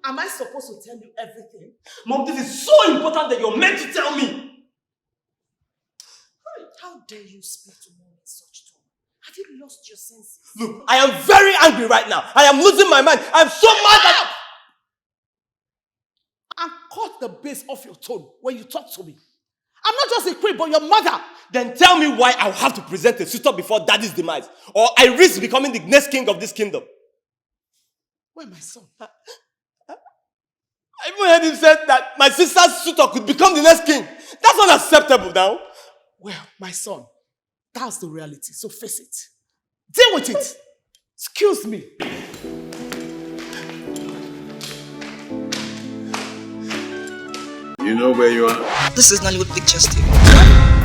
Am I supposed to tell you everything? Mom, this is so important that you're meant to tell me. How dare you speak to Mom in such tone? Have you lost your senses? Look, I am very angry right now. I am losing my mind. I am so mad that... And cut the base off your tone when you talk to me. I'm not just a queen, but your mother. Then tell me why I'll have to present a suitor before Daddy's demise, or I risk becoming the next king of this kingdom. Where my son? I even heard him say that my sister's suitor could become the next king. That's not acceptable now. Well, my son, that's the reality, so face it. Deal with it. Excuse me. You know where you are? This is Nollywood Pictures TV.